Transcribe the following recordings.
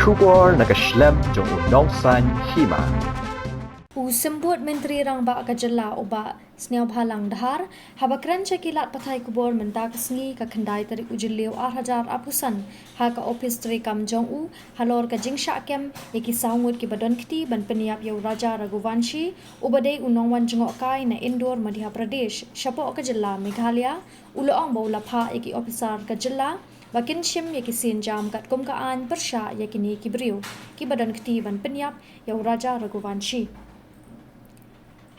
Shubor nakaslem jong unongsan Hima. Usembut Menteri Rangba Kajala Oba Sniawbhalang Dahar habakran cekilat pathai kubor menta kesngi ka kendai tari ujiliu 8,000 apusan ha ka office tari kam jong u halor ka jingsha kem yaki saungut ki badon kiti ban peniap yau Raja Raghuvanshi ubadai unongwan jengok kai na Indore Madhya Pradesh Shapo Kajala Meghalaya uloong baula pha yaki Ophisar Kajala Bakin shim yaki sin jam kat kumkaan bersha yakini kibriu ki badan kiti ban peniap yau Raja Raghuvanshi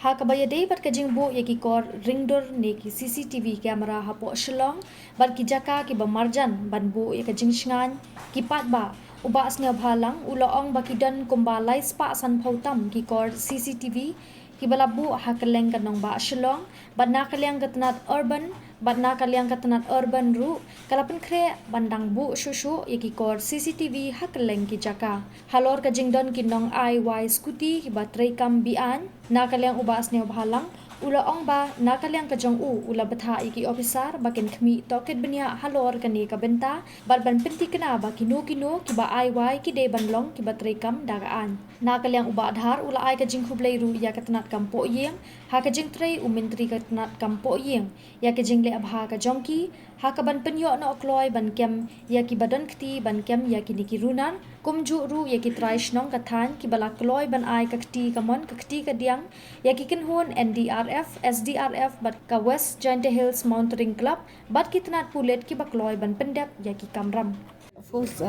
ha kabaya dei bat kajing bu yaki kor ringdor ne ki cctv camera ha po shlong bat ki jaka ki bamarjan ban bu yaka jing shngan ki pat ba uba Sniawbhalang uloong bakidan kumbalai spa san phautam ki kor cctv ki balabu ha kaleng kanong ba shlong bat na kaleng katnat urban bat na kaleng katnat urban ru kalapan kre bandang bu shushu yaki kor cctv ha kaleng ki jaka halor ka jingdon ki nong IY Scooty ki batray kam Be-Aiñ na kaleng uba Sniawbhalang uloong ba na kaleng kajong u ula Bthah iki Ophisar bakin khmi Tohkit benya halor kani ka benta bat ban pinti kana ba kino ki ba IY ki de banlong ki batray kam dagaan na kaleng uba adhar ula ai ka jing khublai ru ya katnat kam po yeng ha ka jing tray u menteri katnat kam po yeng ya ka jing le abha ka jongki ha ka ban penyo na okloi ban kem ya ki badan kti ban kem ya ki niki runan kumju ru ya ki trai shnong ka than ki bala kloi ban ai ka kti ka mon ka kti ka diang ya ki kin hun NDRF SDRF bat ka West Joint Hills Mountain Club bat ki tnat pulet ki bakloi ban pendep ya ki kamram. Of course,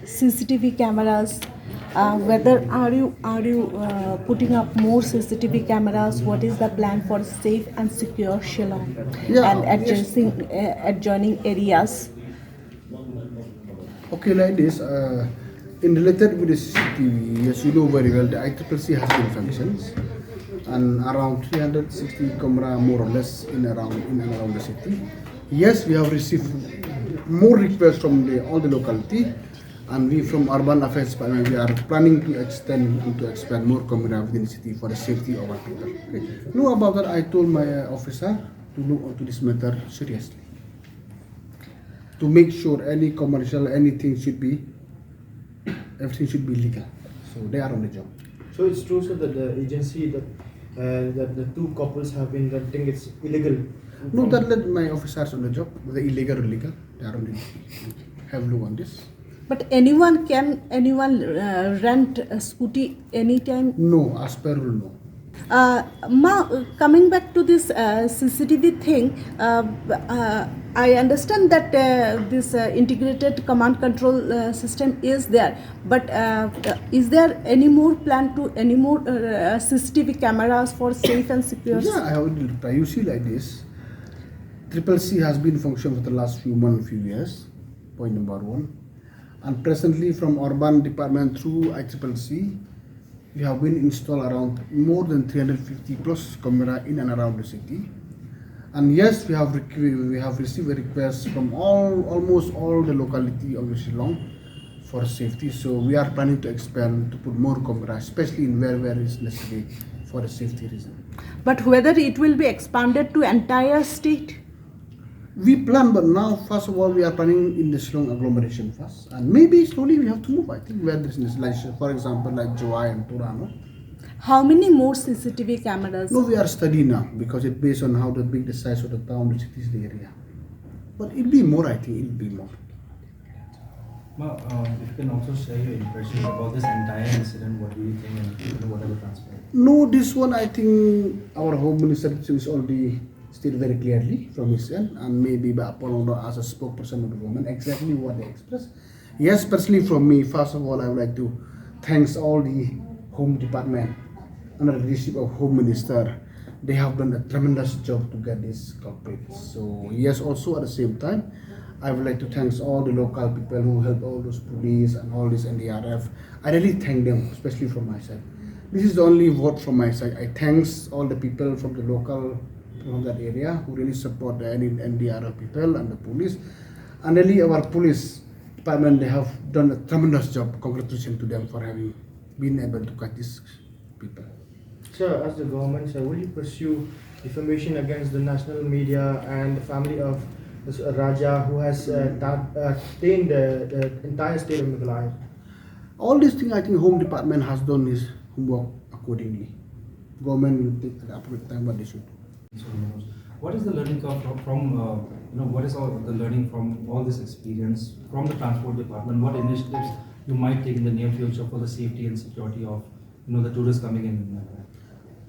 CCTV cameras. Whether are you putting up more CCTV cameras? What is the plan for safe and secure Shillong and adjoining areas? Okay, like this. In related with the CCTV, as you know very well, the ICCC has been functions, and around 360 camera more or less in and around the city. Yes, we have received more requests from all the locality, and we from Urban Affairs Department we are planning to expand more camera within the city for the safety of our people. Okay. Know about that, I told my officer to look onto this matter seriously, to make sure any commercial everything should be legal. So they are on the job. So it's true, so that the agency that the two couples have been renting, it's illegal. No, that let my officers on the job, whether illegal or legal, they are on the job. Have a look on this. But can anyone rent a Scooty anytime? No, as per rule, no. Coming back to this CCTV thing, I understand that this integrated command control system is there, but is there any more plan to any more CCTV cameras for safe and secure? Yeah, I have reply. You see like this, CCC has been functioning for the last few years, point number one. And presently from Urban Department through ICCC, we have been installed around more than 350 plus camera in and around the city. And yes, we have received a request from almost all the locality of Shillong for safety. So we are planning to expand to put more camera, especially in where is necessary for a safety reason. But whether it will be expanded to entire state? We plan, but now first of all we are planning in the Shillong agglomeration first, and maybe slowly we have to move. I think where there is like, for example, like Joy and Turano. How many more CCTV cameras? No, we are studying now because it's based on how big the size of the town, the city is the area. But it'll be more. I think it'll be more. Ma, if you can also share your impression about this entire incident, what do you think, and whatever transpired? No, this one I think our Home Minister is already stated very clearly from his end, and maybe by Apollo as a spokesperson of the government, exactly what they expressed. Yes, personally from me, first of all, I would like to thank all the Home Department under the leadership of Home Minister. They have done a tremendous job to get these culprits. So yes, also at the same time, I would like to thank all the local people who helped all those police and all this NDRF. I really thank them, especially from my side. This is the only word from my side. I thanks all the people from the local from that area who really support the NDRF people and the police. And really our police department, they have done a tremendous job. Congratulations to them for having been able to catch these people. Sir, as the government, sir, will you pursue defamation against the national media and the family of this Raja who has tainted the entire state of Meghalaya? All these things, I think Home Department has done his homework accordingly. Government will take the appropriate time what they should do. So, what is the learning curve from what is all the learning from all this experience from the transport department? What initiatives you might take in the near future for the safety and security of the tourists coming in?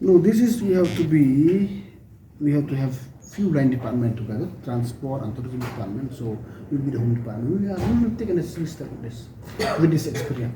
No, this is we have to have few line department together, transport and tourism department. So we'll be the Home Department. We will take a necessary step with this experience.